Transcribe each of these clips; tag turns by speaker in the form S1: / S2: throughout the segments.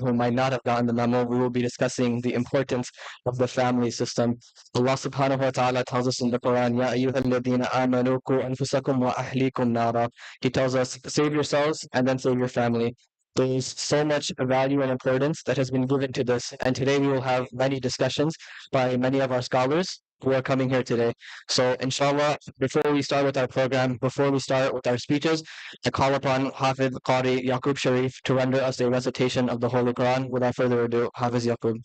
S1: who might not have gotten the memo, we will be discussing the importance of the family system. Allah subhanahu wa ta'ala tells us in the Quran, Ya ayyuhalladhina amanu qu anfusakum wa ahlikum nara. He tells us, save yourselves and then save your family. There's so much value and importance that has been given to this. And today we will have many discussions by many of our scholars who are coming here today. So inshallah, before we start with our program, before we start with our speeches, I call upon Hafiz Qari Yaqub Sharif to render us a recitation of the Holy Quran. Without further ado, Hafiz Yaqub.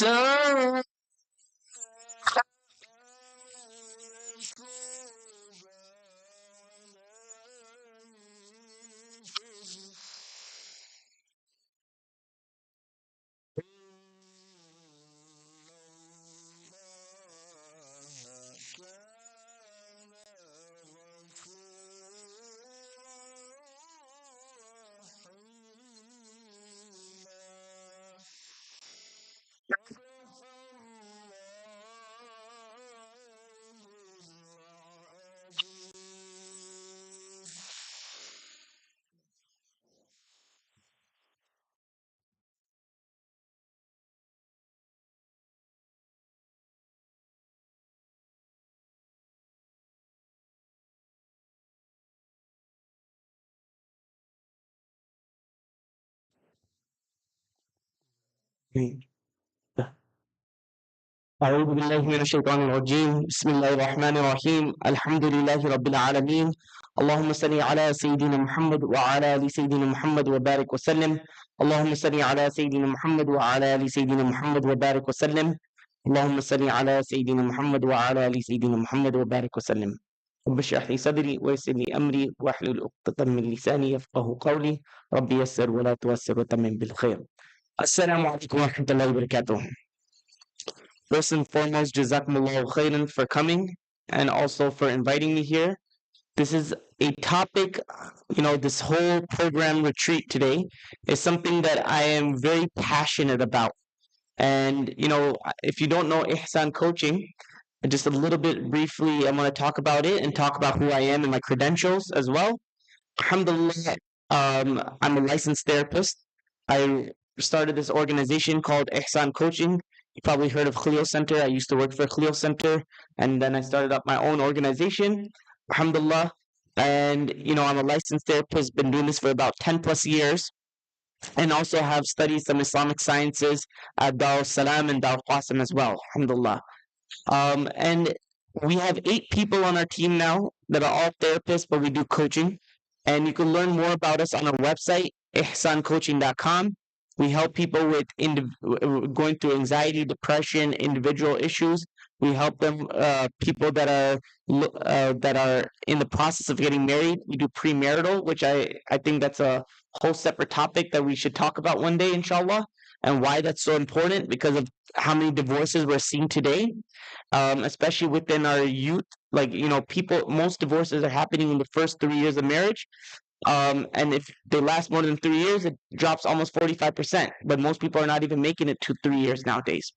S1: So أعوذ بالله من الشيطان الرجيم بسم الله الرحمن الرحيم الحمد لله رب العالمين اللهم صل على سيدنا محمد وعلى آل سيدنا محمد وبارك وسلم اللهم صل على سيدنا محمد وعلى آل سيدنا محمد وبارك وسلم اللهم صل على سيدنا محمد وعلى آل سيدنا محمد وبارك وسلم رب اشرح لي صدري ويسر لي أمري واحلل عقدة من لساني يفقه قولي رب يسر ولا تؤثر وتمم بالخير السلام عليكم ورحمة الله وبركاته. First and foremost, Jazakumullahu khairan for coming and also for inviting me here. This is a topic, this whole program retreat today is something that I am very passionate about. And, if you don't know Ihsan coaching, just a little bit briefly, I'm going to talk about it and talk about who I am and my credentials as well. Alhamdulillah, I'm a licensed therapist. I started this organization called Ihsan Coaching. You probably heard of Khalil Center. I used to work for Khalil Center, and then I started up my own organization. Alhamdulillah, and I'm a licensed therapist. Been doing this for about 10 plus years, and also have studied some Islamic sciences at Dar Salam and Dar Qasim as well. Alhamdulillah. And we have 8 people on our team now that are all therapists, but we do coaching. And you can learn more about us on our website, ihsancoaching.com. We help people with going through anxiety, depression, individual issues. We help them, people that are in the process of getting married. We do premarital, which I think that's a whole separate topic that we should talk about one day, inshallah, and why that's so important because of how many divorces we're seeing today, especially within our youth. Most divorces are happening in the first 3 years of marriage. And if they last more than 3 years, it drops almost 45%. But most people are not even making it to 3 years nowadays.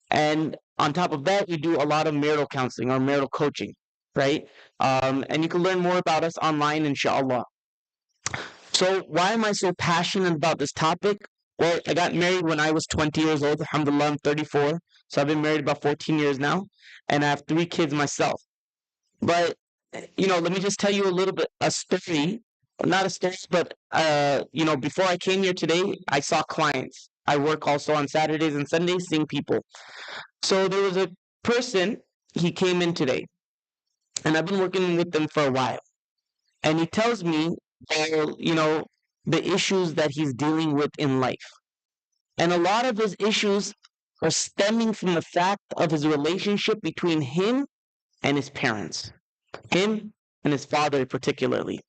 S1: And on top of that, we do a lot of marital counseling or marital coaching, right? And you can learn more about us online, inshallah. So why am I so passionate about this topic? Well, I got married when I was 20 years old. Alhamdulillah, I'm 34. So I've been married about 14 years now. And I have 3 kids myself. But, let me just tell you a little bit, a story. Not a story, but, before I came here today, I saw clients. I work also on Saturdays and Sundays seeing people. So there was a person, he came in today. And I've been working with them for a while. And he tells me, the issues that he's dealing with in life. And a lot of his issues are stemming from the fact of his relationship between him and his parents. Him and his father particularly.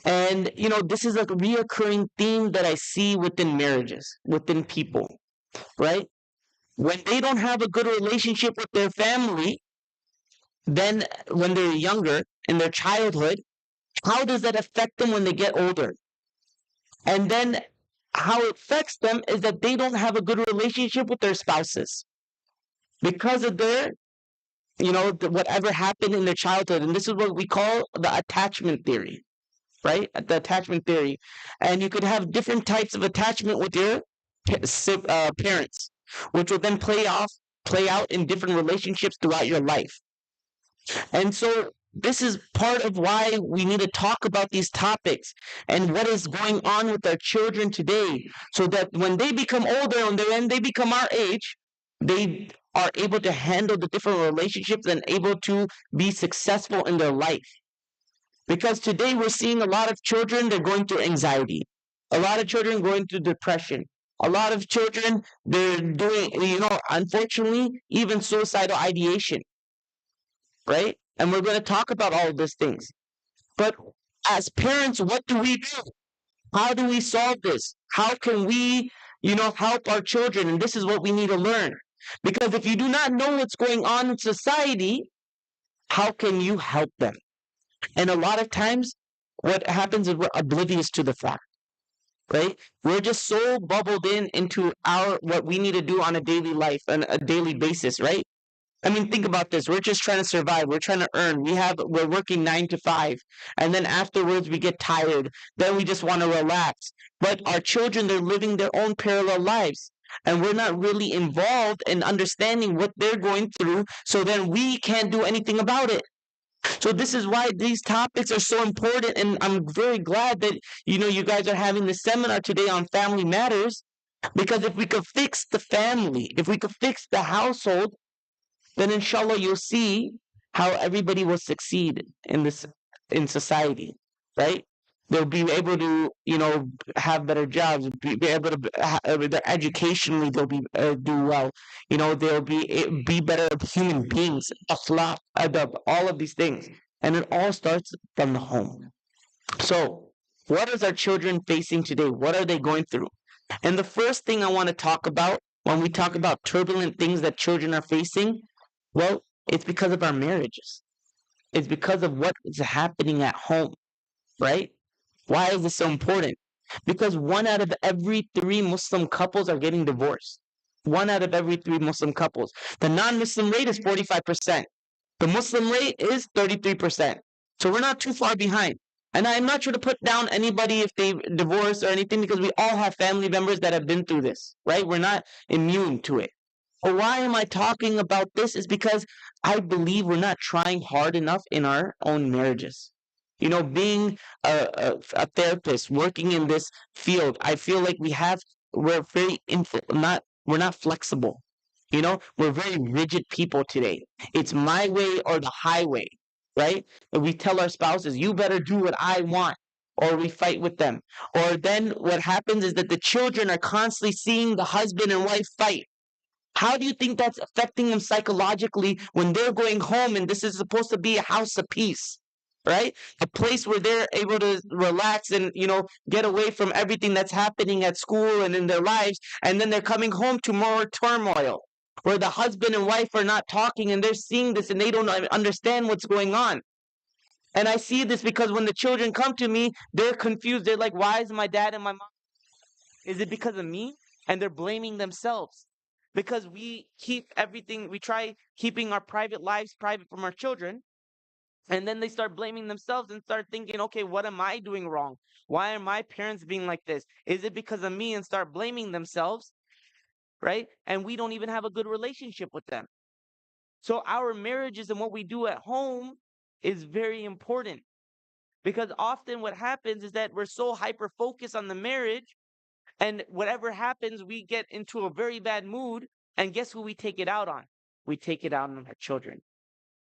S1: And, this is a reoccurring theme that I see within marriages, within people, right? When they don't have a good relationship with their family, then when they're younger, in their childhood, how does that affect them when they get older? And then how it affects them is that they don't have a good relationship with their spouses because of their, whatever happened in their childhood. And this is what we call the attachment theory, right? The attachment theory. And you could have different types of attachment with your parents, which will then play out in different relationships throughout your life. And so this is part of why we need to talk about these topics and what is going on with our children today, so that when they become older and then they become our age, they are able to handle the different relationships and able to be successful in their life. Because today we're seeing a lot of children, they're going through anxiety. A lot of children going through depression.
S2: A lot of children, they're doing, unfortunately, even suicidal ideation, right? And we're going to talk about all of these things. But as parents, what do we do? How do we solve this? How can we, help our children? And this is what we need to learn. Because if you do not know what's going on in society, how can you help them? And a lot of times, what happens is we're oblivious to the fact, right? We're just so bubbled in into our what we need to do on a daily life on a daily basis, right? I mean, think about this. We're just trying to survive. We're trying to earn. We're working 9 to 5, and then afterwards we get tired. Then we just want to relax. But our children, they're living their own parallel lives, and we're not really involved in understanding what they're going through. So then we can't do anything about it. So this is why these topics are so important, and I'm very glad that you guys are having this seminar today on family matters. Because if we could fix the family, if we could fix the household, then inshallah you'll see how everybody will succeed in society, right? They'll be able to have better jobs, be able to educationally they'll be do well. They'll be better human beings, akhlaq, adab, all of these things, and it all starts from the home. So what is our children facing today? What are they going through? And the first thing I want to talk about when we talk about turbulent things that children are facing, well, it's because of our marriages. It's because of what is happening at home, right? Why is this so important? Because 1 out of every 3 Muslim couples are getting divorced. 1 out of every 3 Muslim couples. The non-Muslim rate is 45%. The Muslim rate is 33%. So we're not too far behind. And I'm not trying to put down anybody if they divorce or anything, because we all have family members that have been through this, right? We're not immune to it. But why am I talking about this? Is because I believe we're not trying hard enough in our own marriages. Being a therapist, working in this field, I feel like we're very not we're not flexible. We're very rigid people today. It's my way or the highway, right? And we tell our spouses, you better do what I want, or we fight with them. Or then what happens is that the children are constantly seeing the husband and wife fight. How do you think that's affecting them psychologically when they're going home and this is supposed to be a house of peace, right? A place where they're able to relax and, get away from everything that's happening at school and in their lives. And then they're coming home to more turmoil where the husband and wife are not talking and they're seeing this and they don't understand what's going on. And I see this because when the children come to me, they're confused. They're like, why is my dad and my mom? Is it because of me? And they're blaming themselves because we try keeping our private lives private from our children. And then they start blaming themselves and start thinking, okay, what am I doing wrong? Why are my parents being like this? Is it because of me? And start blaming themselves, right? And we don't even have a good relationship with them. So our marriages and what we do at home is very important because often what happens is that we're so hyper focused on the marriage. And whatever happens, we get into a very bad mood. And guess who we take it out on? We take it out on our children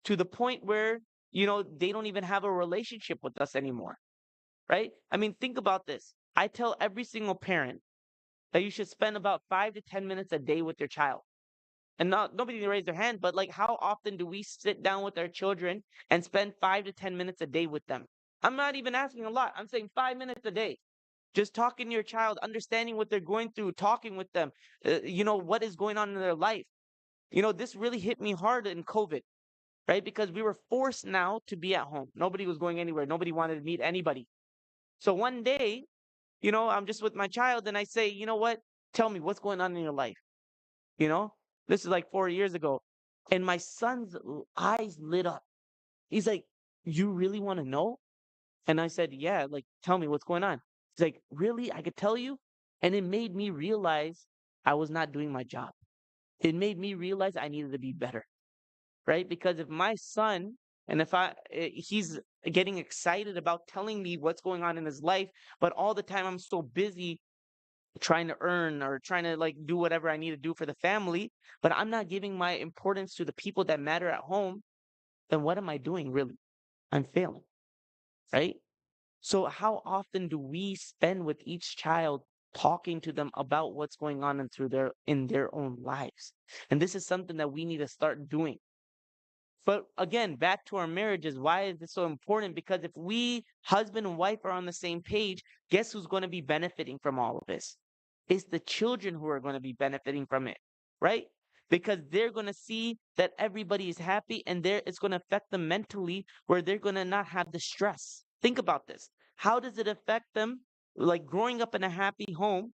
S2: to the point where, they don't even have a relationship with us anymore. Right? I mean, think about this. I tell every single parent that you should spend about 5 to 10 minutes a day with your child. And not nobody raised their hand, but like how often do we sit down with our children and spend 5 to 10 minutes a day with them? I'm not even asking a lot. I'm saying 5 minutes a day. Just talking to your child, understanding what they're going through, talking with them, what is going on in their life. This really hit me hard in COVID, right? Because we were forced now to be at home. Nobody was going anywhere. Nobody wanted to meet anybody. So one day, I'm just with my child and I say, you know what? Tell me what's going on in your life. You know, this is like 4 years ago. And my son's eyes lit up. He's like, you really want to know? And I said, yeah, like, tell me what's going on. He's like, really? I could tell you? And it made me realize I was not doing my job. It made me realize I needed to be better, right? Because if my son, and if he's getting excited about telling me what's going on in his life, but all the time I'm so busy trying to earn or trying to like do whatever I need to do for the family, but I'm not giving my importance to the people that matter at home, then what am I doing really? I'm failing, right? So how often do we spend with each child talking to them about what's going on in their own lives. And this is something that we need to start doing. But again, back to our marriages, why is this so important? Because if we, husband and wife, are on the same page, guess who's going to be benefiting from all of this? It's the children who are going to be benefiting from it, right? Because they're going to see that everybody is happy, and it's going to affect them mentally, where they're going to not have the stress. Think about this. How does it affect them? Like growing up in a happy home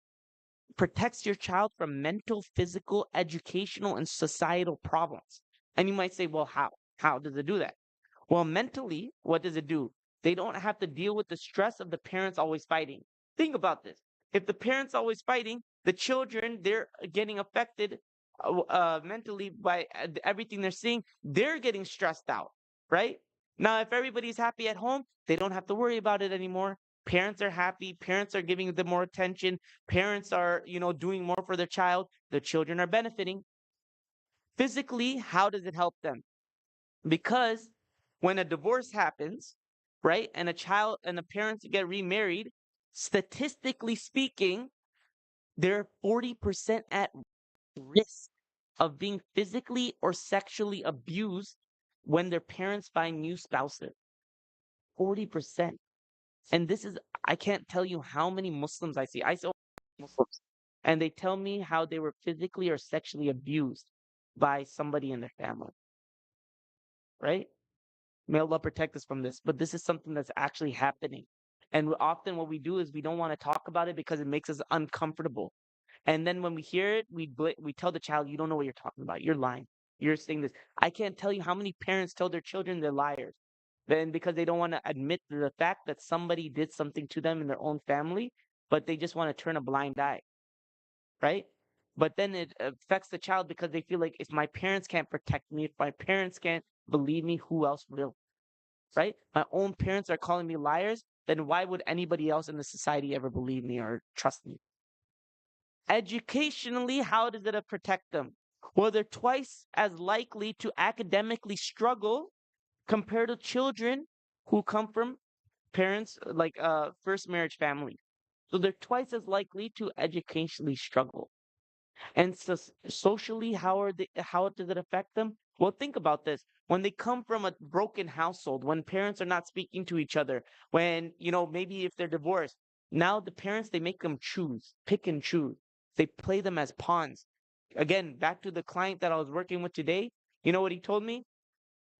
S2: protects your child from mental, physical, educational, and societal problems. And you might say, well, how? How does it do that? Well, mentally, what does it do? They don't have to deal with the stress of the parents always fighting. Think about this. If the parents always fighting, the children, they're getting affected mentally by everything they're seeing. They're getting stressed out, right? Now, if everybody's happy at home, they don't have to worry about it anymore. Parents are happy. Parents are giving them more attention. Parents are, doing more for their child. The children are benefiting. Physically, how does it help them? Because when a divorce happens, right, and a child and the parents get remarried, statistically speaking, they're 40% at risk of being physically or sexually abused when their parents find new spouses. 40%. And this is, I can't tell you how many Muslims I see. I see Muslims, and they tell me how they were physically or sexually abused by somebody in their family, right? May Allah protect us from this. But this is something that's actually happening. And often what we do is we don't want to talk about it because it makes us uncomfortable. And then when we hear it, we tell the child, you don't know what you're talking about. You're lying. You're saying this. I can't tell you how many parents tell their children they're liars. Then because they don't want to admit to the fact that somebody did something to them in their own family, but they just want to turn a blind eye, right? But then it affects the child because they feel like if my parents can't protect me, if my parents can't believe me, who else will? Right? My own parents are calling me liars, then why would anybody else in the society ever believe me or trust me? Educationally, how does it protect them? Well, they're twice as likely to academically struggle compared to children who come from parents like first marriage family. So they're twice as likely to educationally struggle. And so socially, how does it affect them? Well, think about this. When they come from a broken household, when parents are not speaking to each other, when, maybe if they're divorced, now the parents, they make them choose, pick and choose. They play them as pawns. Again, back to the client that I was working with today, you know what he told me?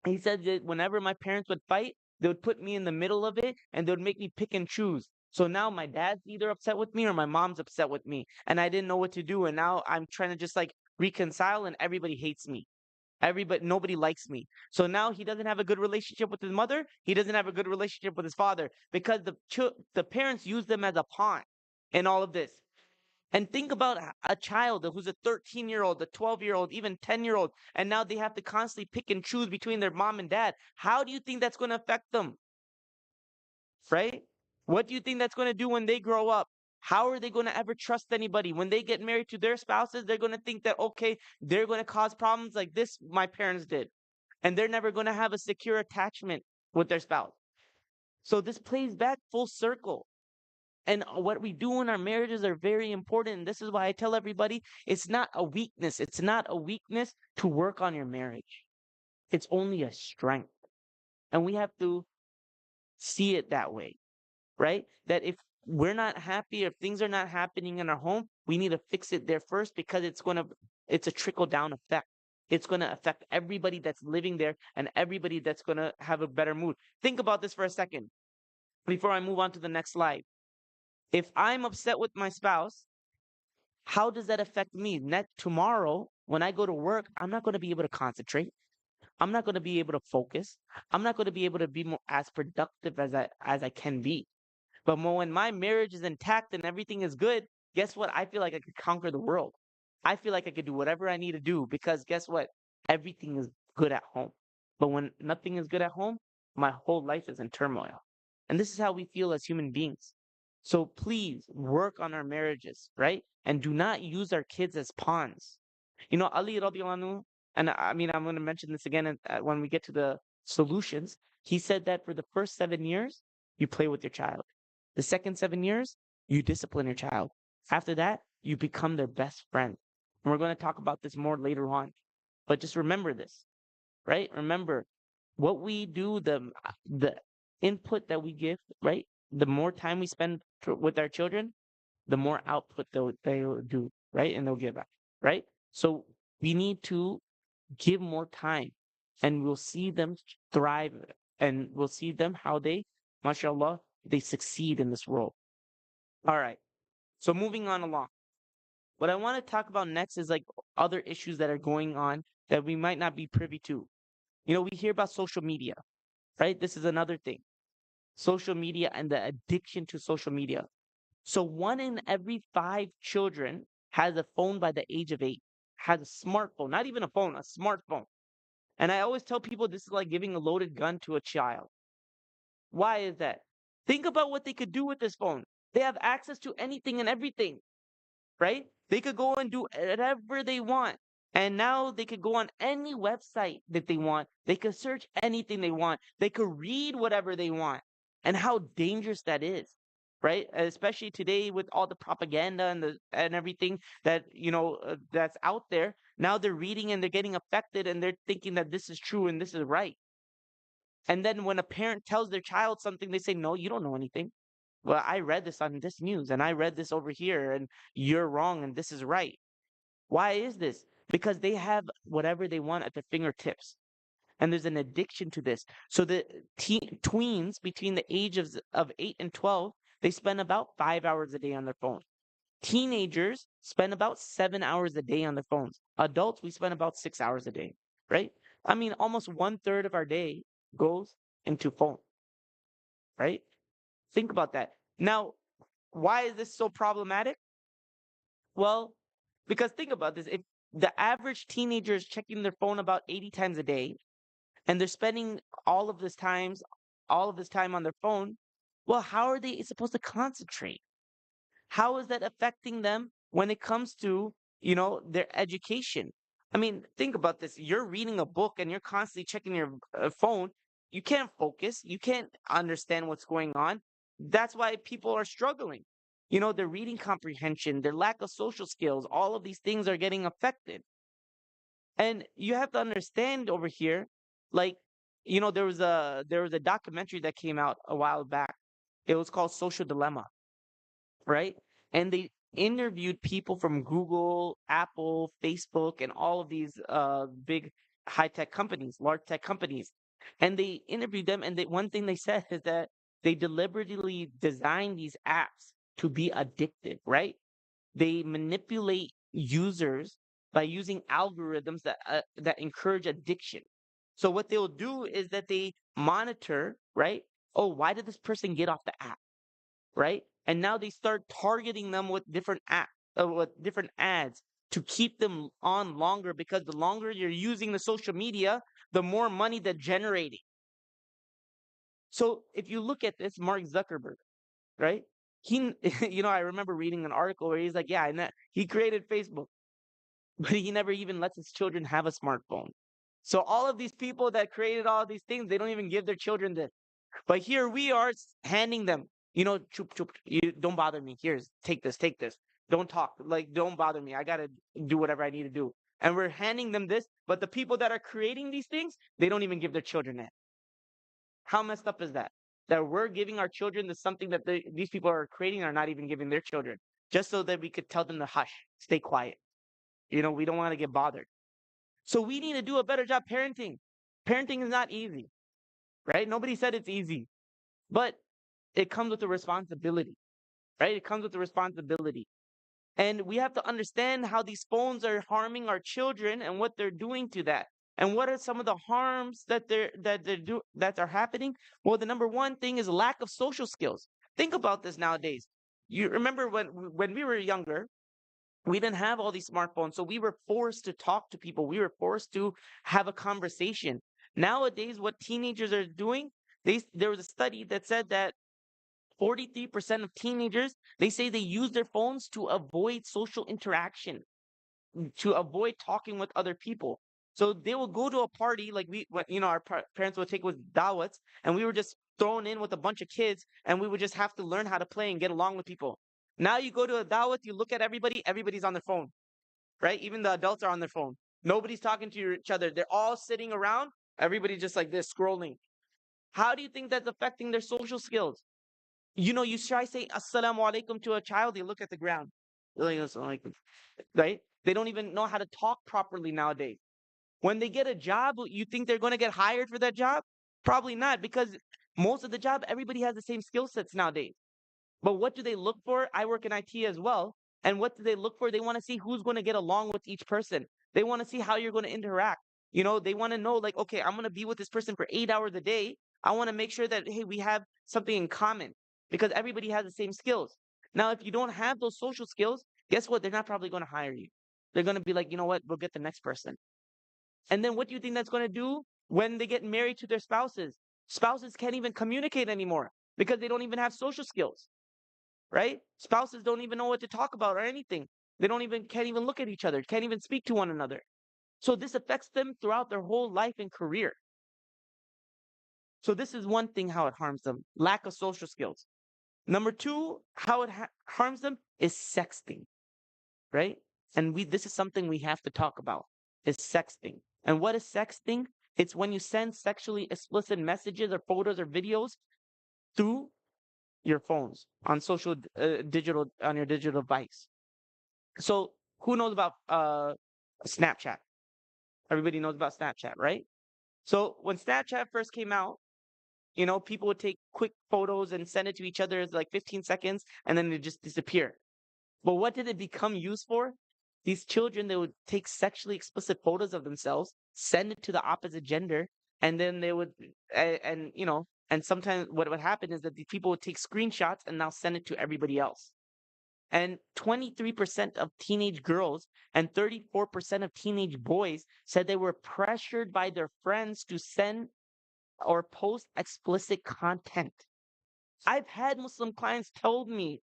S2: He said that whenever my parents would fight, they would put me in the middle of it and they would make me pick and choose. So now my dad's either upset with me or my mom's upset with me. And I didn't know what to do. And now I'm trying to just like reconcile and everybody hates me. Nobody likes me. So now he doesn't have a good relationship with his mother. He doesn't have a good relationship with his father because the parents use them as a pawn in all of this. And think about a child who's a 13-year-old, a 12-year-old, even 10-year-old, and now they have to constantly pick and choose between their mom and dad. How do you think that's going to affect them? Right? What do you think that's going to do when they grow up? How are they going to ever trust anybody? When they get married to their spouses, they're going to think that, okay, they're going to cause problems like this, my parents did. And they're never going to have a secure attachment with their spouse. So this plays back full circle. And what we do in our marriages are very important. And this is why I tell everybody it's not a weakness. It's not a weakness to work on your marriage. It's only a strength. And we have to see it that way, right? That if we're not happy, if things are not happening in our home, we need to fix it there first because it's a trickle down effect. It's going to affect everybody that's living there and everybody that's going to have a better mood. Think about this for a second before I move on to the next slide. If I'm upset with my spouse, how does that affect me? Tomorrow, when I go to work, I'm not going to be able to concentrate. I'm not going to be able to focus. I'm not going to be able to be more as productive as I can be. But when my marriage is intact and everything is good, guess what? I feel like I could conquer the world. I feel like I could do whatever I need to do because guess what? Everything is good at home. But when nothing is good at home, my whole life is in turmoil. And this is how we feel as human beings. So please work on our marriages, right? And do not use our kids as pawns. Ali radiallahu anhu, and I mean, I'm going to mention this again when we get to the solutions. He said that for the first 7 years, you play with your child. The second 7 years, you discipline your child. After that, you become their best friend. And we're going to talk about this more later on. But just remember this, right? Remember what we do, the input that we give, right? The more time we spend with our children, the more output they'll do, right? And they'll give back, right? So we need to give more time and we'll see them thrive and we'll see them how they, mashallah, they succeed in this world. All right. So moving on along. What I want to talk about next is like other issues that are going on that we might not be privy to. You know, we hear about social media, right? This is another thing. Social media and the addiction to social media. So one in every five children has a phone by the age of 8, has a smartphone, not even a phone, a smartphone. And I always tell people this is like giving a loaded gun to a child. Why is that? Think about what they could do with this phone. They have access to anything and everything, right? They could go and do whatever they want. And now they could go on any website that they want. They could search anything they want. They could read whatever they want. And how dangerous that is, right? Especially today with all the propaganda and everything that that's out there. Now they're reading and they're getting affected and they're thinking that this is true and this is right. And then when a parent tells their child something, they say, "No, you don't know anything. Well, I read this on this news and I read this over here and you're wrong and this is right." Why is this? Because they have whatever they want at their fingertips. And there's an addiction to this. So the tweens between the age of 8 and 12, they spend about 5 hours a day on their phone. Teenagers spend about 7 hours a day on their phones. Adults, we spend about 6 hours a day, right? I mean, almost one third of our day goes into phone, right? Think about that. Now, why is this so problematic? Well, because think about this. If the average teenager is checking their phone about 80 times a day and they're spending all of this times all of this time on their phone, well, how are they supposed to concentrate? How is that affecting them when it comes to, their education? I mean, think about this. You're reading a book and you're constantly checking your phone. You can't focus. You can't understand what's going on. That's why people are struggling. Their reading comprehension, their lack of social skills, all of these things are getting affected. And you have to understand over here, like, there was a documentary that came out a while back. It was called Social Dilemma, right? And they interviewed people from Google, Apple, Facebook, and all of these big high tech companies, large tech companies. And they interviewed them, and one thing they said is that they deliberately designed these apps to be addictive, right? They manipulate users by using algorithms that encourage addiction. So what they'll do is that they monitor, right? Oh, why did this person get off the app? Right? And now they start targeting them with different ads to keep them on longer because the longer you're using the social media, the more money they're generating. So if you look at this, Mark Zuckerberg, right? He, I remember reading an article where he's like, yeah, and that he created Facebook, but he never even lets his children have a smartphone. So all of these people that created all these things, they don't even give their children this. But here we are handing them, chup chup, you don't bother me. Here's take this, take this. Don't talk. Like, don't bother me. I gotta do whatever I need to do. And we're handing them this, but the people that are creating these things, they don't even give their children that. How messed up is that? That we're giving our children the something that these people are creating are not even giving their children, just so that we could tell them to hush, stay quiet. We don't want to get bothered. So we need to do a better job parenting. Parenting is not easy, right? Nobody said it's easy, but it comes with a responsibility, right? It comes with a responsibility. And we have to understand how these phones are harming our children and what they're doing to that. And what are some of the harms that are happening? Well, the number one thing is lack of social skills. Think about this nowadays. You remember when we were younger, we didn't have all these smartphones, so we were forced to talk to people. We were forced to have a conversation. Nowadays, what teenagers are doing, there was a study that said that 43% of teenagers, they say they use their phones to avoid social interaction, to avoid talking with other people. So they will go to a party like our parents would take with dawats, and we were just thrown in with a bunch of kids, and we would just have to learn how to play and get along with people. Now you go to a dawah, you look at everybody, everybody's on their phone, right? Even the adults are on their phone. Nobody's talking to each other. They're all sitting around, everybody just like this scrolling. How do you think that's affecting their social skills? You try saying assalamu alaikum to a child, they look at the ground. They're like, "Assalamu alaikum," right? They don't even know how to talk properly nowadays. When they get a job, you think they're going to get hired for that job? Probably not, because most of the job, everybody has the same skill sets nowadays. But what do they look for? I work in IT as well. And what do they look for? They want to see who's going to get along with each person. They want to see how you're going to interact. They want to know, like, okay, I'm going to be with this person for 8 hours a day. I want to make sure that, hey, we have something in common because everybody has the same skills. Now, if you don't have those social skills, guess what? They're not probably going to hire you. They're going to be like, you know what? We'll get the next person. And then what do you think that's going to do when they get married to their spouses? Spouses can't even communicate anymore because they don't even have social skills, right? Spouses don't even know what to talk about or anything. They don't even can't even look at each other, can't even speak to one another. So this affects them throughout their whole life and career. So this is one thing how it harms them, lack of social skills. Number two, how it harms them is sexting, right? And this is something we have to talk about is sexting. And what is sexting? It's when you send sexually explicit messages or photos or videos through your phones on digital on your digital device. So who knows about Snapchat? Everybody knows about Snapchat, right? So when Snapchat first came out, people would take quick photos and send it to each other as like 15 seconds and then they just disappear. But what did it become used for? These children, they would take sexually explicit photos of themselves, send it to the opposite gender, and then they would, and sometimes what would happen is that the people would take screenshots and now send it to everybody else. And 23% of teenage girls and 34% of teenage boys said they were pressured by their friends to send or post explicit content. I've had Muslim clients told me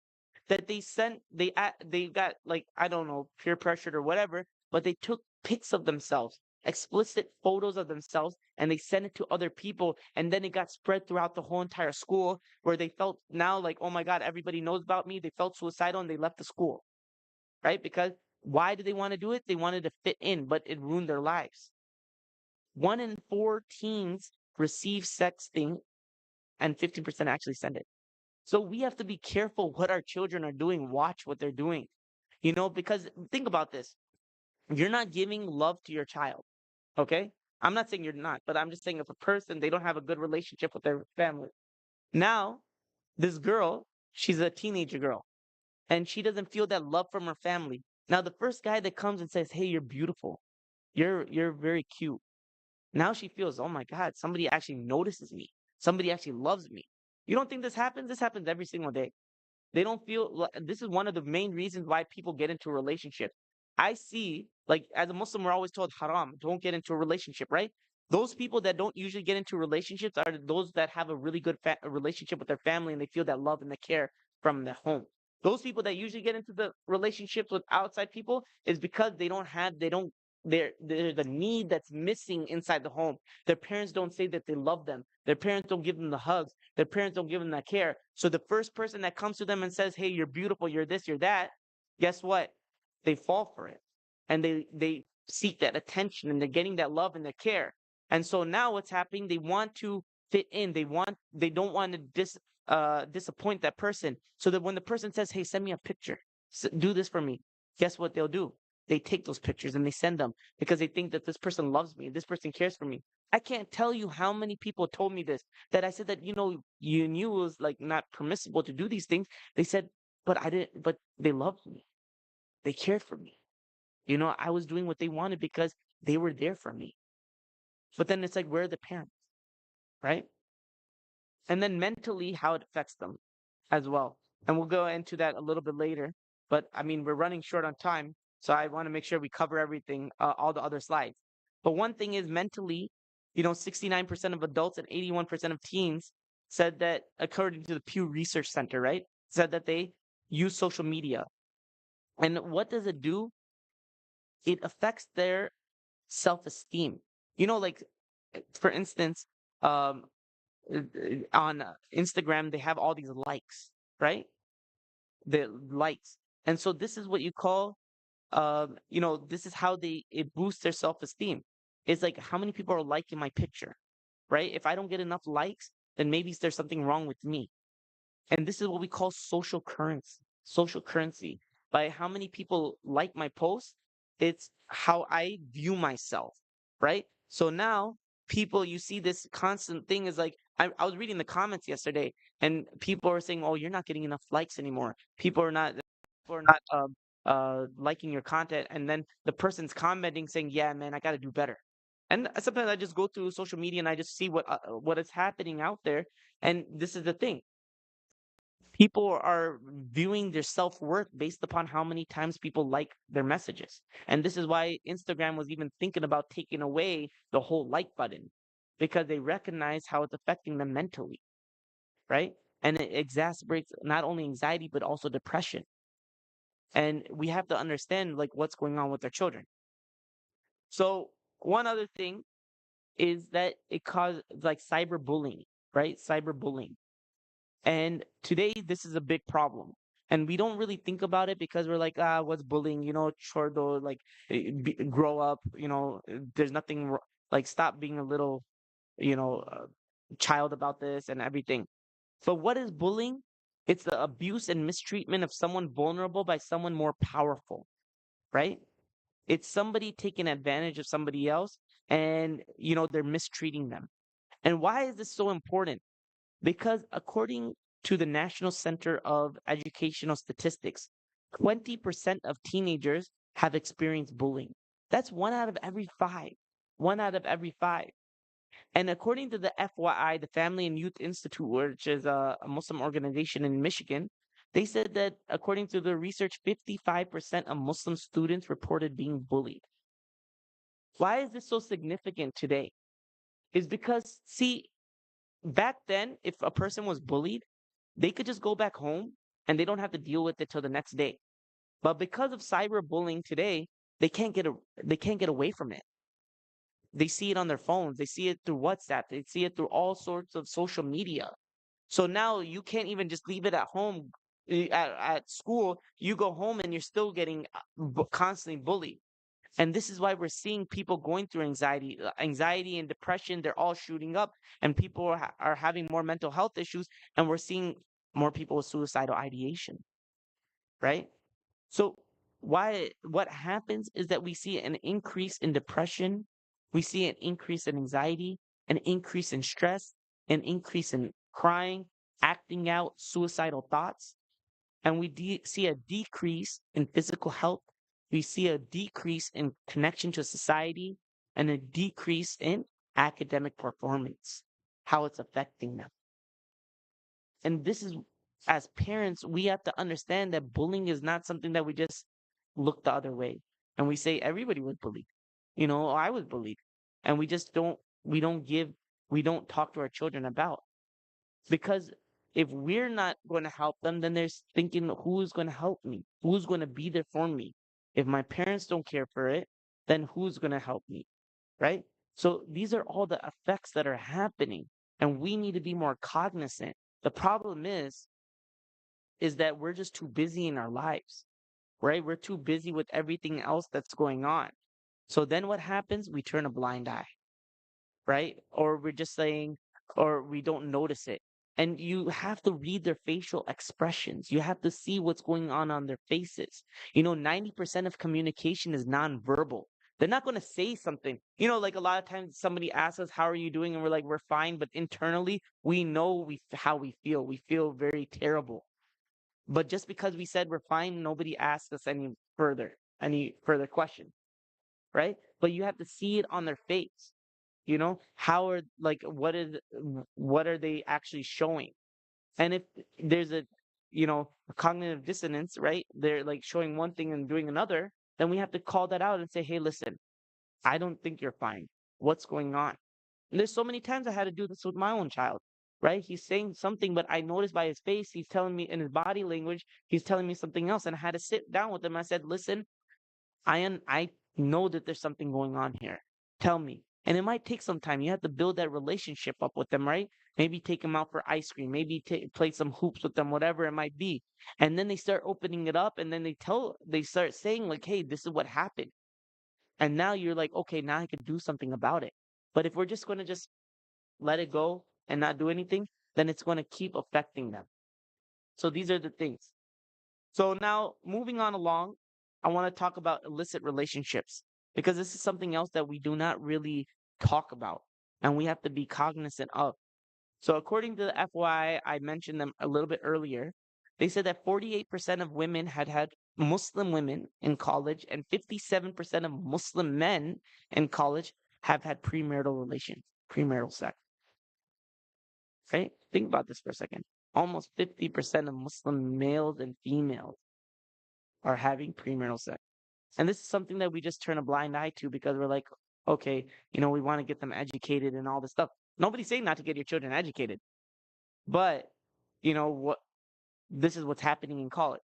S2: that they got, like, I don't know, peer pressured or whatever, but they took pics of themselves, explicit photos of themselves, and they sent it to other people, and then it got spread throughout the whole entire school, where they felt now like, oh my God, everybody knows about me. They felt suicidal and they left the school, right? Because why did they want to do it? They wanted to fit in, but it ruined their lives. 1 in 4 teens receive sexting, and 15% actually send it. So we have to be careful what our children are doing, watch what they're doing. Because think about this. You're not giving love to your child, okay? I'm not saying you're not, but I'm just saying if a person, they don't have a good relationship with their family. Now, this girl, she's a teenager girl, and she doesn't feel that love from her family. Now, the first guy that comes and says, "Hey, you're beautiful. You're very cute." Now she feels, "Oh my God, somebody actually notices me. Somebody actually loves me." You don't think this happens? This happens every single day. They don't feel this is one of the main reasons why people get into a relationship. I see, like, as a Muslim, we're always told haram, don't get into a relationship, right? Those people that don't usually get into relationships are those that have a really good relationship with their family and they feel that love and the care from their home. Those people that usually get into the relationships with outside people is because they don't, there's a need that's missing inside the home. Their parents don't say that they love them. Their parents don't give them the hugs. Their parents don't give them that care. So the first person that comes to them and says, "Hey, you're beautiful, you're this, you're that," guess what? They fall for it. And they seek that attention and they're getting that love and the care. And so now what's happening? They want to fit in. They don't want to disappoint that person. So that when the person says, "Hey, send me a picture. Do this for me." Guess what they'll do? They take those pictures and they send them because they think that this person loves me, this person cares for me. I can't tell you how many people told me this, that I said that, you knew it was like not permissible to do these things. They said, but I didn't, but they loved me. They cared for me. I was doing what they wanted because they were there for me. But then it's like, where are the parents, right? And then mentally, how it affects them as well. And we'll go into that a little bit later. But I mean, we're running short on time. So I want to make sure we cover everything, all the other slides. But one thing is mentally, 69% of adults and 81% of teens said that, according to the Pew Research Center, right, said that they use social media. And what does it do? It affects their self-esteem. Like, for instance, um, on Instagram, they have all these likes, right? the likes. And so this is what you call, this is how it boosts their self-esteem. It's like how many people are liking my picture, right? If I don't get enough likes, then maybe there's something wrong with me. And this is what we call social currency. Social currency. By how many people like my post, it's how I view myself, right? So now people, you see this constant thing is like, I was reading the comments yesterday, and people are saying, "Oh, you're not getting enough likes anymore. People are not liking your content." And then the person's commenting saying, "Yeah, man, I got to do better." And sometimes I just go through social media and I just see what is happening out there. And this is the thing, people are viewing their self-worth based upon how many times people like their messages. And this is why Instagram was even thinking about taking away the whole like button, because they recognize how it's affecting them mentally, right? And it exacerbates not only anxiety but also depression. And we have to understand like what's going on with our children. So one other thing is that it causes like cyberbullying, right? Cyberbullying. And today, this is a big problem. And we don't really think about it because we're like, what's bullying? Chordo, like, grow up, there's nothing, like, stop being a little, you know, uh, child about this and everything. But what is bullying? It's the abuse and mistreatment of someone vulnerable by someone more powerful, right? It's somebody taking advantage of somebody else and, they're mistreating them. And why is this so important? Because according to the National Center of Educational Statistics, 20% of teenagers have experienced bullying. That's one out of every five. One out of every five. And according to the FYI, the Family and Youth Institute, which is a Muslim organization in Michigan, they said that according to the research, 55% of Muslim students reported being bullied. Why is this so significant today? Is because, see, back then, if a person was bullied, they could just go back home and they don't have to deal with it till the next day. But because of cyberbullying today, they can't get away from it. They see it on their phones, they see it through WhatsApp, they see it through all sorts of social media. So now you can't even just leave it at home. At school, you go home and you're still getting constantly bullied. And this is why we're seeing people going through anxiety and depression. They're all shooting up, and people are having more mental health issues. And we're seeing more people with suicidal ideation, right? So what happens is that we see an increase in depression, we see an increase in anxiety, an increase in stress, an increase in crying, acting out suicidal thoughts, and we see a decrease in physical health. We see a decrease in connection to society and a decrease in academic performance, how it's affecting them. And this is, as parents, we have to understand that bullying is not something that we just look the other way and we say everybody was bullied. I was bullied. And we just we don't talk to our children about. Because if we're not going to help them, then they're thinking, who's going to help me? Who's going to be there for me? If my parents don't care for it, then who's going to help me? Right? So these are all the effects that are happening, and we need to be more cognizant. The problem is that we're just too busy in our lives, right? We're too busy with everything else that's going on. So then what happens? We turn a blind eye, right? Or we're just saying, or we don't notice it. And you have to read their facial expressions. You have to see what's going on their faces. 90% of communication is nonverbal. They're not going to say something. Like a lot of times somebody asks us, "How are you doing?" And we're like, "We're fine." But internally, we know how we feel. We feel very terrible. But just because we said we're fine, nobody asks us any further question, right? But you have to see it on their face. How are like what are they actually showing? And if there's a cognitive dissonance, right? They're like showing one thing and doing another, then we have to call that out and say, "Hey, listen, I don't think you're fine. What's going on?" And there's so many times I had to do this with my own child, right? He's saying something, but I noticed by his face, he's telling me in his body language, he's telling me something else. And I had to sit down with him. I said, "Listen, I know that there's something going on here. Tell me, And it might take some time. You have to build that relationship up with them, right? Maybe take them out for ice cream, maybe play some hoops with them, whatever it might be. And then they start opening it up and then they start saying, like, hey, this is what happened. And now you're like, okay, now I can do something about it. But if we're just going to just let it go and not do anything, then it's going to keep affecting them. So these are the things. So now moving on along, I want to talk about illicit relationships because this is something else that we do not really talk about and we have to be cognizant of. So according to the FYI, I mentioned them a little bit earlier. They said that 48% of women had Muslim women in college and 57% of Muslim men in college have had premarital relations, premarital sex. Right? Think about this for a second. Almost 50% of Muslim males and females are having premarital sex. And this is something that we just turn a blind eye to because we're like, okay, we want to get them educated and all this stuff. Nobody's saying not to get your children educated, but what this is what's happening in college.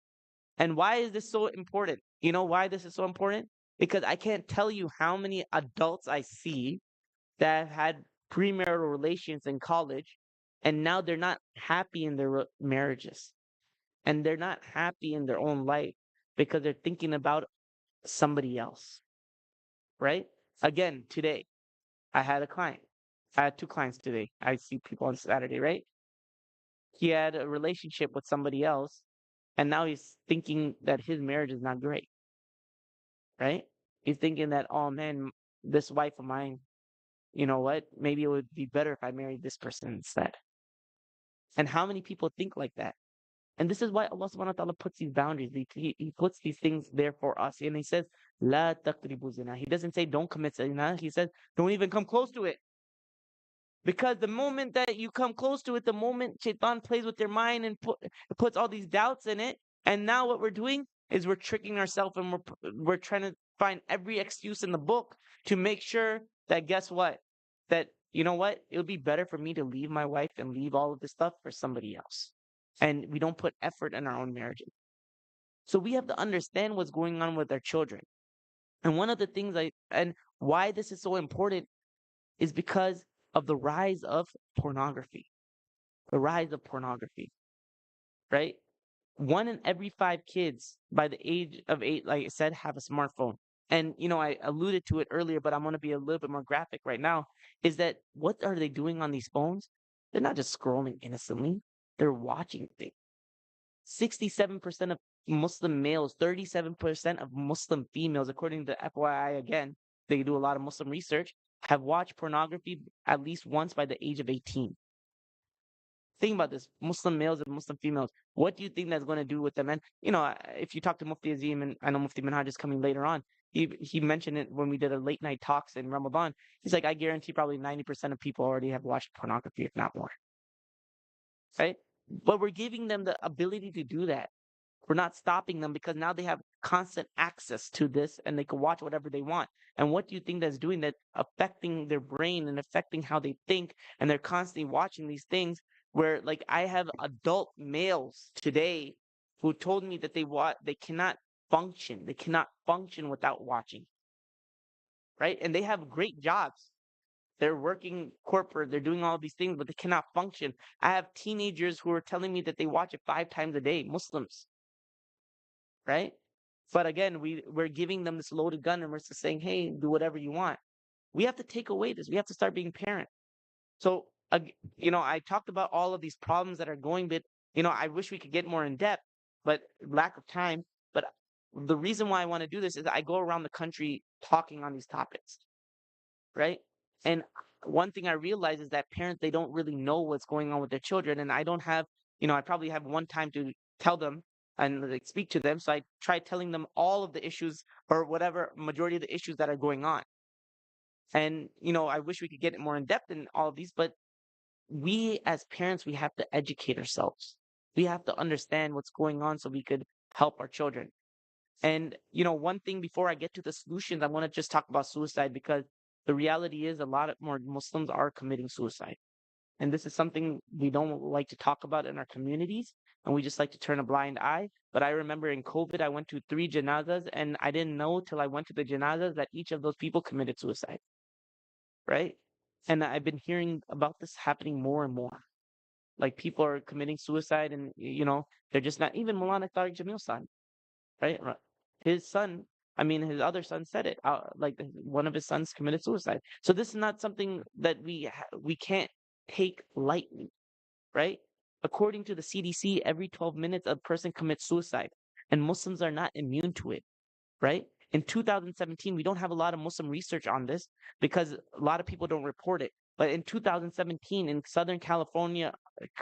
S2: And why is this so important? You know why this is so important? Because I can't tell you how many adults I see that have had premarital relations in college and now they're not happy in their marriages and they're not happy in their own life because they're thinking about somebody else, right? Again, today, I had a client. I had two clients today. I see people on Saturday, right? He had a relationship with somebody else, and now he's thinking that his marriage is not great, right? He's thinking that, oh man, this wife of mine, you know what? Maybe it would be better if I married this person instead. And how many people think like that? And this is why Allah subhanahu wa ta'ala puts these boundaries. He puts these things there for us. And He says, La taqribu zina. He doesn't say don't commit zina. He says, don't even come close to it. Because the moment that you come close to it, the moment Shaitan plays with your mind and puts all these doubts in it, and now what we're doing is we're tricking ourselves and we're trying to find every excuse in the book to make sure that guess what? That you know what? It would be better for me to leave my wife and leave all of this stuff for somebody else. And we don't put effort in our own marriages. So we have to understand what's going on with our children. And one of the things and why this is so important is because of the rise of pornography. The rise of pornography, right? One in every five kids by the age of 8, like I said, have a smartphone. And I alluded to it earlier, but I'm going to be a little bit more graphic right now. Is that what are they doing on these phones? They're not just scrolling innocently; they're watching things. 67% of Muslim males, 37% of Muslim females, according to FYI, again, they do a lot of Muslim research, have watched pornography at least once by the age of 18. Think about this, Muslim males and Muslim females. What do you think that's going to do with them? And, if you talk to Mufti Azim, and I know Mufti Minhaj is coming later on, he mentioned it when we did a late night talks in Ramadan. He's like, I guarantee probably 90% of people already have watched pornography, if not more. Right? But we're giving them the ability to do that. We're not stopping them because now they have constant access to this and they can watch whatever they want. And what do you think that's doing? That affecting their brain and affecting how they think, and they're constantly watching these things where, like, I have adult males today who told me that they cannot function. They cannot function without watching. Right? And they have great jobs. They're working corporate, they're doing all these things, but they cannot function. I have teenagers who are telling me that they watch it 5 times a day, Muslims, right? But again, we're giving them this loaded gun and we're just saying, hey, do whatever you want. We have to take away this. We have to start being parents. So, I talked about all of these problems that are going, but, I wish we could get more in depth, but lack of time. But the reason why I want to do this is I go around the country talking on these topics, right? And one thing I realize is that parents, they don't really know what's going on with their children. And I don't have, I probably have one time to tell them and like speak to them. So I try telling them all of the issues or whatever majority of the issues that are going on. And, I wish we could get more in depth in all of these, but we as parents, we have to educate ourselves. We have to understand what's going on so we could help our children. And, one thing before I get to the solutions, I want to just talk about suicide because the reality is a lot of more Muslims are committing suicide. And this is something we don't like to talk about in our communities. And we just like to turn a blind eye. But I remember in COVID, I went to 3 janazas and I didn't know till I went to the janazas that each of those people committed suicide. right? And I've been hearing about this happening more and more. Like people are committing suicide, and they're just not even Mulana Tariq Jamil's son, right? His son, I mean, his other son said it. Like one of his sons committed suicide. So this is not something that we can't take lightly, right? According to the CDC, every 12 minutes a person commits suicide, and Muslims are not immune to it, right? In 2017, we don't have a lot of Muslim research on this because a lot of people don't report it. But in 2017, in Southern California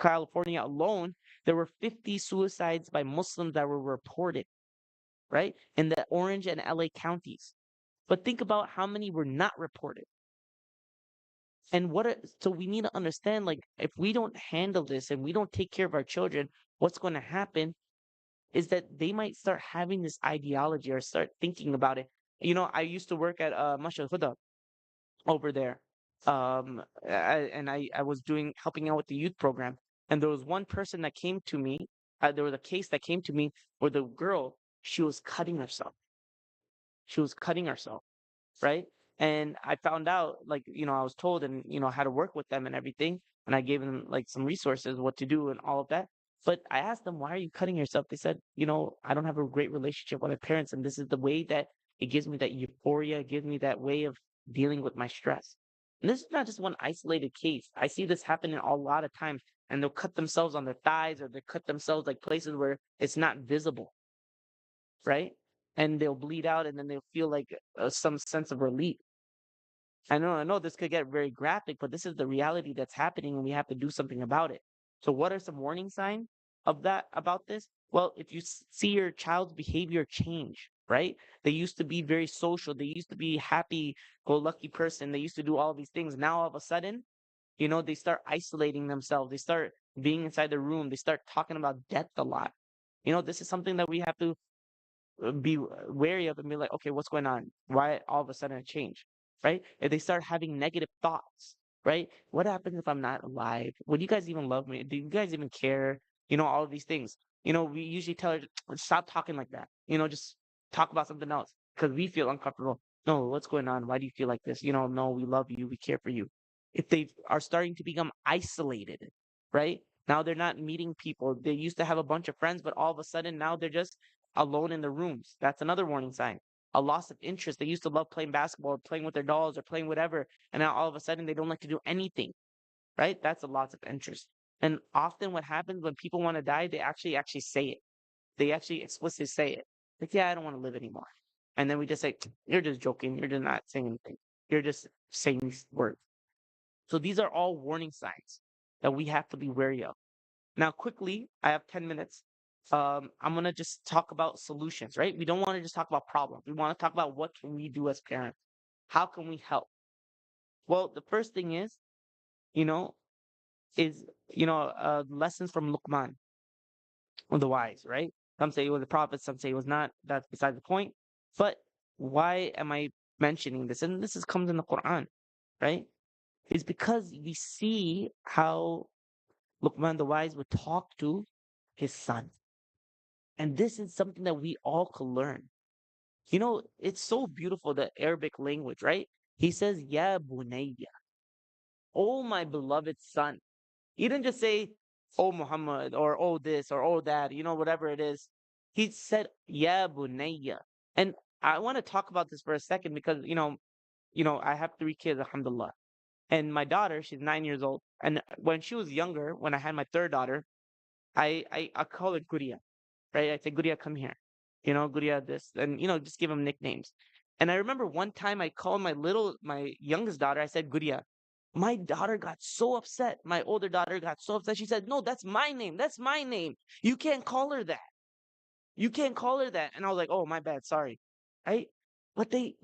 S2: alone, there were 50 suicides by Muslims that were reported, right? In the Orange and LA counties. But think about how many were not reported. And so we need to understand, like, if we don't handle this and we don't take care of our children, what's going to happen is that they might start having this ideology or start thinking about it. I used to work at Mashal Huda over there. I was helping out with the youth program. And there was one person that came to me. There was a case that came to me where the girl, she was cutting herself. She was cutting herself, right? And I found out, like, I was told and, how to work with them and everything. And I gave them like some resources, what to do and all of that. But I asked them, why are you cutting yourself? They said, I don't have a great relationship with my parents. And this is the way that it gives me that euphoria, it gives me that way of dealing with my stress. And this is not just one isolated case. I see this happening a lot of times. And they'll cut themselves on their thighs or they cut themselves like places where it's not visible, right? And they'll bleed out and then they'll feel like some sense of relief. I know this could get very graphic, but this is the reality that's happening and we have to do something about it. So what are some warning signs about this? Well, if you see your child's behavior change, right? They used to be very social. They used to be happy go lucky person. They used to do all these things. Now all of a sudden, they start isolating themselves. They start being inside the room. They start talking about death a lot. This is something that we have to be wary of and be like, okay, what's going on? Why all of a sudden a change, right? If they start having negative thoughts, right? What happens if I'm not alive? Would you guys even love me? Do you guys even care? All of these things. We usually tell her, stop talking like that. Just talk about something else because we feel uncomfortable. No, what's going on? Why do you feel like this? No, we love you. We care for you. If they are starting to become isolated, right? Now they're not meeting people. They used to have a bunch of friends, but all of a sudden now they're just alone in the rooms. That's another warning sign. A loss of interest. They used to love playing basketball, or playing with their dolls, or playing whatever, and now all of a sudden they don't like to do anything. Right? That's a loss of interest. And often what happens when people want to die, they actually say it. They actually explicitly say it. Like, yeah, I don't want to live anymore. And then we just say, you're just joking. You're just not saying anything. You're just saying these words. So these are all warning signs that we have to be wary of. Now, quickly, I have 10 minutes. I'm gonna just talk about solutions, right? We don't want to just talk about problems. We want to talk about what can we do as parents. How can we help? Well, the first thing you know, lessons from Luqman, or the wise, right? Some say it was a prophet, some say it was not. That's beside the point. But why am I mentioning this? And comes in the Quran, right? It's because we see how Luqman the wise would talk to his son. And this is something that we all could learn. It's so beautiful, the Arabic language, right? He says, Ya bunayya, oh my beloved son. He didn't just say, oh Muhammad, or oh this, or oh that, whatever it is. He said, Ya bunayya. And I want to talk about this for a second because, I have 3 kids, alhamdulillah. And my daughter, she's 9 years old. And when she was younger, when I had my third daughter, I call her Guriya, right? I say, Guriya, come here. Guriya this, and just give them nicknames. And I remember one time I called my youngest daughter. I said, Guriya. My daughter got so upset. My older daughter got so upset. She said, no, that's my name. That's my name. You can't call her that. You can't call her that. And I was like, oh, my bad. Sorry. Right? But they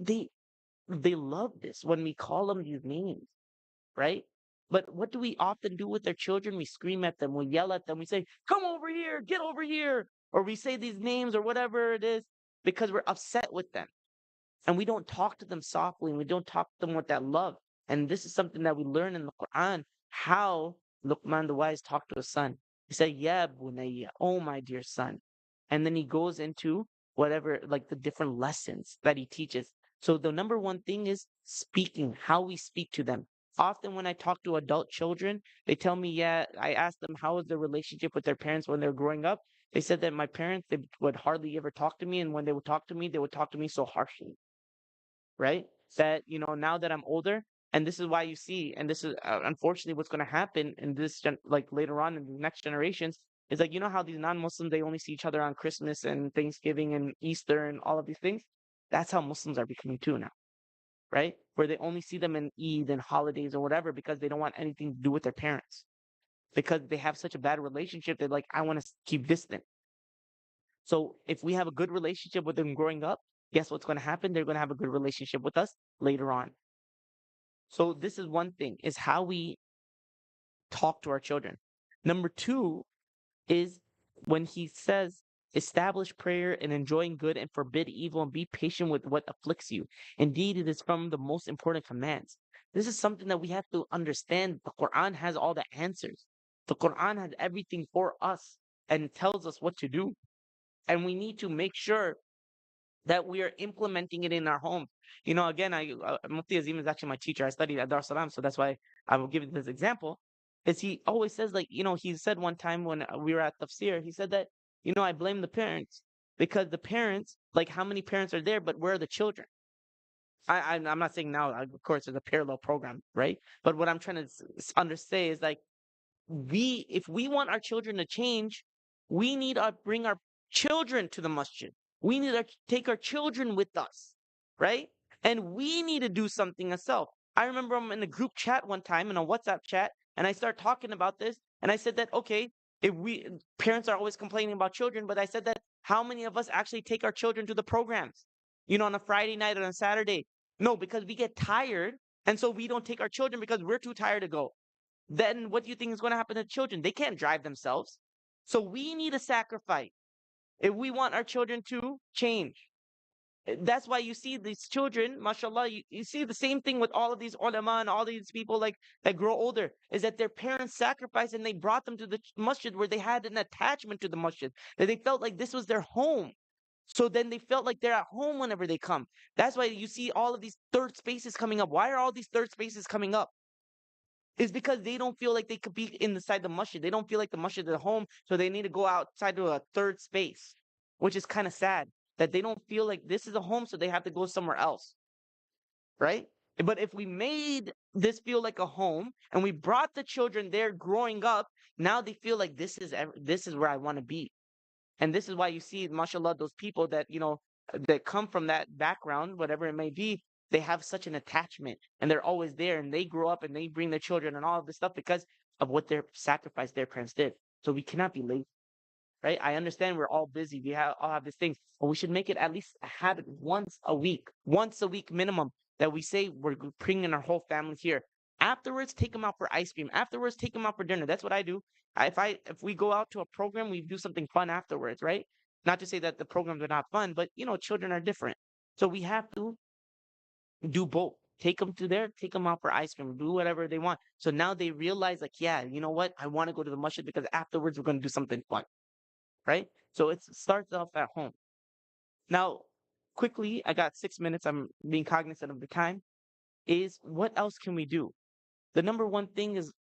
S2: love this when we call them these names, right? But what do we often do with our children? We scream at them, we yell at them, we say, come over here, get over here. Or we say these names or whatever it is because we're upset with them. And we don't talk to them softly and we don't talk to them with that love. And this is something that we learn in the Quran, how Luqman the wise talked to his son. He said, Ya bunayya, oh my dear son. And then he goes into whatever, like the different lessons that he teaches. So the number one thing is speaking, how we speak to them. Often when I talk to adult children, they tell me, yeah, I ask them how is their relationship with their parents when they're growing up. They said that my parents, they would hardly ever talk to me, and when they would talk to me, they would talk to me so harshly, right? That, now that I'm older, and this is why you see, and this is unfortunately what's going to happen in like later on in the next generations, is like, how these non-Muslims, they only see each other on Christmas and Thanksgiving and Easter and all of these things. That's how Muslims are becoming too now, right? Where they only see them in Eid and holidays or whatever because they don't want anything to do with their parents. Because they have such a bad relationship, they're like, I want to keep distant. So if we have a good relationship with them growing up, guess what's going to happen? They're going to have a good relationship with us later on. So this is one thing, is how we talk to our children. Number two is when he says, establish prayer and enjoying good and forbid evil and be patient with what afflicts you. Indeed, it is from the most important commands. This is something that we have to understand. The Quran has all the answers. The Quran has everything for us and tells us what to do. And we need to make sure that we are implementing it in our homes. Again, Mufti Azim is actually my teacher. I studied at Dar Salam, so that's why I will give you this example. Is he always says, like, he said one time when we were at tafsir, he said that, I blame the parents because the parents, like, how many parents are there, but where are the children? I'm not saying now, of course, there's a parallel program, right? But what I'm trying to understand is like, if we want our children to change, we need to bring our children to the masjid. We need to take our children with us, right? And we need to do something ourselves. I remember I'm in a group chat one time in a WhatsApp chat, and I start talking about this, and I said that, okay, if we parents are always complaining about children, but I said that how many of us actually take our children to the programs, on a Friday night or on a Saturday? No, because we get tired, and so we don't take our children because we're too tired to go. Then what do you think is going to happen to children? They can't drive themselves. So we need a sacrifice if we want our children to change. That's why you see these children, mashallah, you see the same thing with all of these ulama and all these people like that grow older, is that their parents sacrificed and they brought them to the masjid where they had an attachment to the masjid, that they felt like this was their home. So then they felt like they're at home whenever they come. That's why you see all of these third spaces coming up. Why are all these third spaces coming up? Is because they don't feel like they could be inside the masjid. They don't feel like the masjid is home, so they need to go outside to a third space, which is kind of sad that they don't feel like this is a home, so they have to go somewhere else, right? But if we made this feel like a home and we brought the children there growing up, now they feel like this is where I want to be. And this is why you see, mashallah, those people that, that come from that background, whatever it may be, they have such an attachment and they're always there and they grow up and they bring their children and all of this stuff because of what their sacrifice their parents did. So we cannot be lazy, right? I understand we're all busy. All have these things, but we should make it at least a habit once a week minimum, that we say we're bringing our whole family here. Afterwards, take them out for ice cream. Afterwards, take them out for dinner. That's what I do. If we go out to a program, we do something fun afterwards, right? Not to say that the programs are not fun, but children are different. So we have to do both. Take them to there, take them out for ice cream, do whatever they want. So now they realize, like, yeah, you know what? I want to go to the masjid because afterwards we're going to do something fun, right? So it starts off at home. Now, quickly, I got 6 minutes. I'm being cognizant of the time. Is what else can we do? The number one thing is,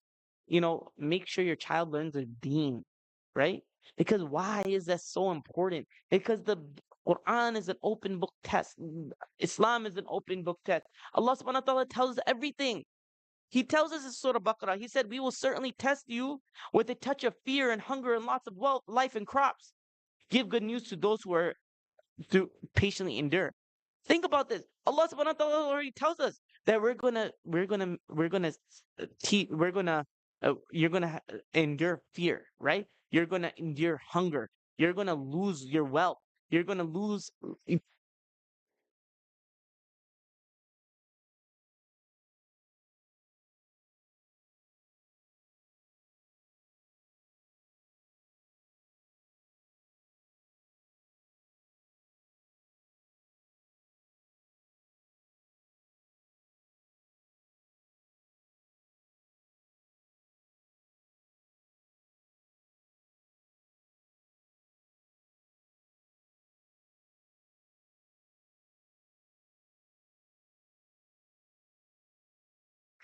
S2: make sure your child learns a deen, right? Because why is that so important? Because the Quran is an open book test. Islam is an open book test. Allah subhanahu wa ta'ala tells us everything. He tells us in Surah Baqarah, He said, we will certainly test you with a touch of fear and hunger and lots of wealth, life and crops. Give good news to those who are to patiently endure. Think about this. Allah subhanahu wa ta'ala already tells us that you're gonna endure fear, right? You're gonna endure hunger. You're gonna lose your wealth. You're gonna lose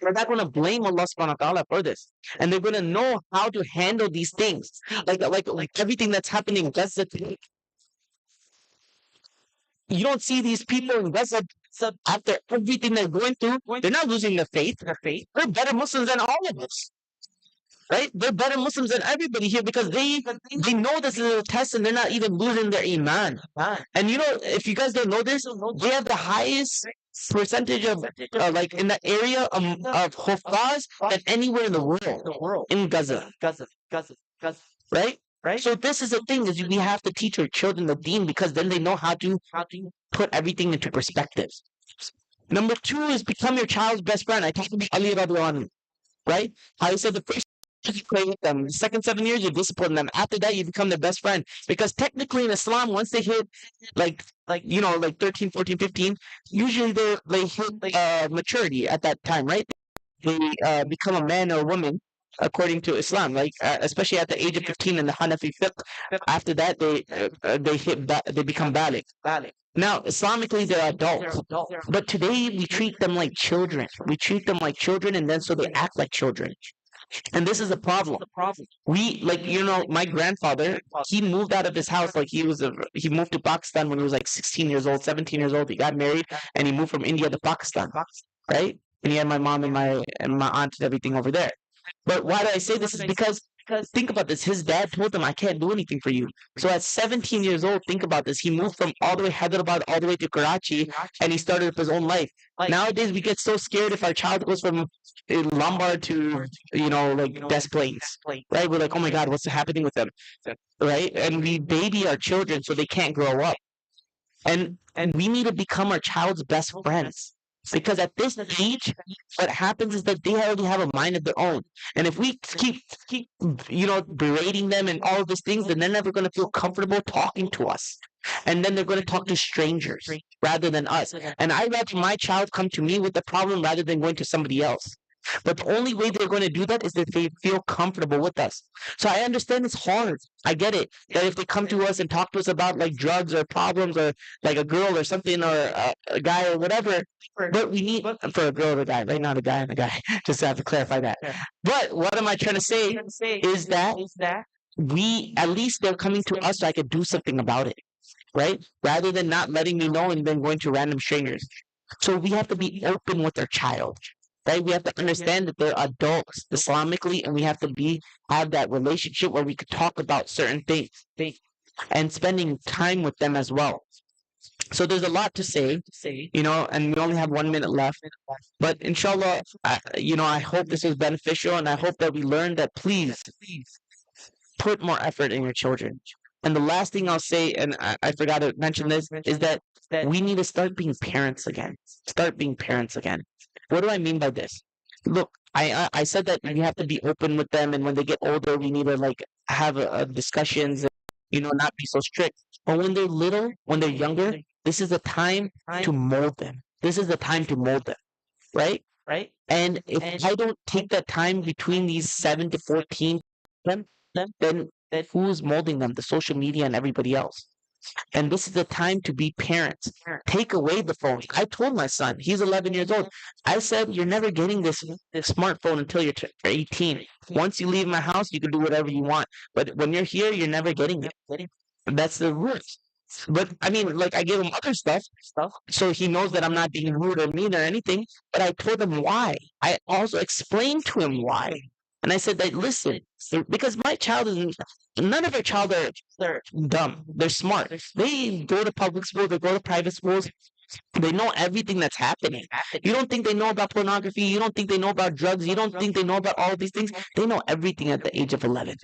S2: they're not going to blame Allah subhanahu wa ta'ala for this. And they're going to know how to handle these things. Like everything that's happening in Gaza today. You don't see these people in Gaza after everything they're going through. They're not losing their faith. They're better Muslims than all of us. Right? They're better Muslims than everybody here because they know this is a test and they're not even losing their iman. And you know, if you guys don't know this, they have the highest percentage of like in the area of huffaz than anywhere in the world in Gaza. Right? So this is the thing is we have to teach our children the deen because then they know how to put everything into perspective. Number 2 is become your child's best friend. I talked about Ali radiallahu anhu, right? I said the first you play with them. The second 7 years, you discipline them. After that, you become their best friend. Because technically in Islam, once they hit like 13, 14, 15, usually they hit maturity at that time, right? They become a man or a woman according to Islam, like especially at the age of 15 in the Hanafi fiqh. After that, they become baligh. Now, Islamically, they're adults, but today we treat them like children. We treat them like children, and then so they act like children. And this is a problem. We my grandfather, he moved out of his house like he moved to Pakistan when he was like 16 years old, 17 years old. He got married and he moved from India to Pakistan, right? And he had my mom and my aunt and everything over there. But why do I say this is because think about this. His dad told him, I can't do anything for you. So at 17 years old, think about this. He moved from all the way Hyderabad all the way to Karachi and he started up his own life. Nowadays, we get so scared if our child goes from Lombard to, Des Plaines, right? We're like, oh my God, what's happening with them, right? And we baby our children so they can't grow up. And we need to become our child's best friends. Because at this age, what happens is that they already have a mind of their own. And if we keep berating them and all of these things, then they're never going to feel comfortable talking to us. And then they're going to talk to strangers rather than us. And I'd rather my child come to me with the problem rather than going to somebody else. But the only way they're going to do that is if they feel comfortable with us. So I understand it's hard. I get it. That if they come to us and talk to us about like drugs or problems or like a girl or something or a guy or whatever, but we need for a girl or a guy, right? Not a guy and a guy. Just have to clarify that. But what am I trying to say is that we, at least they're coming to us so I could do something about it, right? Rather than not letting me know and then going to random strangers. So we have to be open with our child. Right? We have to understand that they're adults Islamically, and we have to have that relationship where we could talk about certain things and spending time with them as well. So there's a lot to say, and we only have 1 minute left. But inshallah, I hope this was beneficial, and I hope that we learn that please put more effort in your children. And the last thing I'll say, and I forgot to mention this, is that we need to start being parents again. Start being parents again. What do I mean by this? Look, I said that we have to be open with them, and when they get older, we need to have discussions, and, not be so strict. But when they're little, when they're younger, this is the time to mold them. This is the time to mold them, right? And if I don't take that time between these 7 to 14, then who's molding them? The social media and everybody else. And this is the time to be parents. Take away the phone. I told my son, he's 11 years old. I said, you're never getting this smartphone until you're 18. Once you leave my house, you can do whatever you want. But when you're here, you're never getting it. That's the rules. But I mean, I gave him other stuff, so he knows that I'm not being rude or mean or anything. But I told him why. I also explained to him why. And I said that, listen, because my child none of our child are dumb. They're smart. They go to public schools, they go to private schools. They know everything that's happening. You don't think they know about pornography. You don't think they know about drugs. You don't think they know about all of these things. They know everything at the age of 11.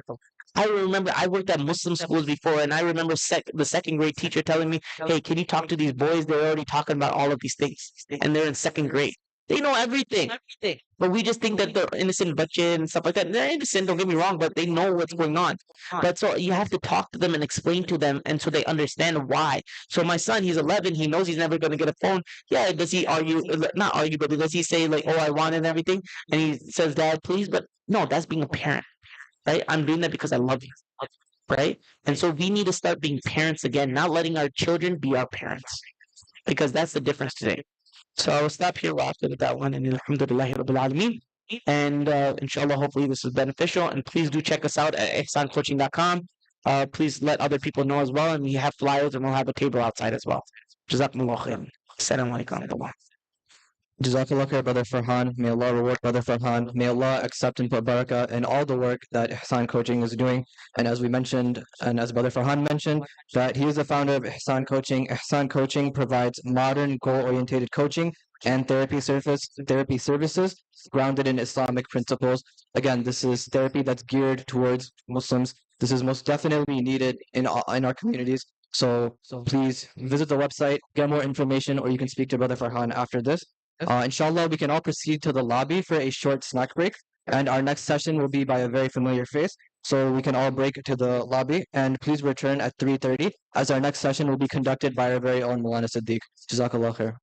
S2: I remember I worked at Muslim schools before, and I remember the second grade teacher telling me, hey, can you talk to these boys? They're already talking about all of these things, and they're in second grade. They know everything. But we just think that they're innocent butcher and stuff like that. They're innocent, don't get me wrong, but they know what's going on. But so you have to talk to them and explain to them, and so they understand why. So my son, he's 11. He knows he's never going to get a phone. Yeah, does he argue? Not argue, but does he say oh, I want it and everything? And he says, Dad, please? But no, that's being a parent, right? I'm doing that because I love you, right? And so we need to start being parents again, not letting our children be our parents, because that's the difference today. So I will stop here after that one. And alhamdulillahi rabbil alameen. And inshallah, hopefully this is beneficial. And please do check us out at ihsancoaching.com. Please let other people know as well. And we have flyers and we'll have a table outside as well. Jazakumullah khairan. Assalamu alaikum.
S1: Jazakallah khair, Brother Farhan. May Allah reward Brother Farhan. May Allah accept and put barakah in all the work that Ihsan Coaching is doing. And as we mentioned, and as Brother Farhan mentioned, that he is the founder of Ihsan Coaching. Ihsan Coaching provides modern, goal-oriented coaching and therapy services grounded in Islamic principles. Again, this is therapy that's geared towards Muslims. This is most definitely needed in our communities. So please visit the website, get more information, or you can speak to Brother Farhan after this. Inshallah, we can all proceed to the lobby for a short snack break. And our next session will be by a very familiar face. So we can all break to the lobby. And please return at 3:30, as our next session will be conducted by our very own Mulana Siddiq. Jazakallah khair.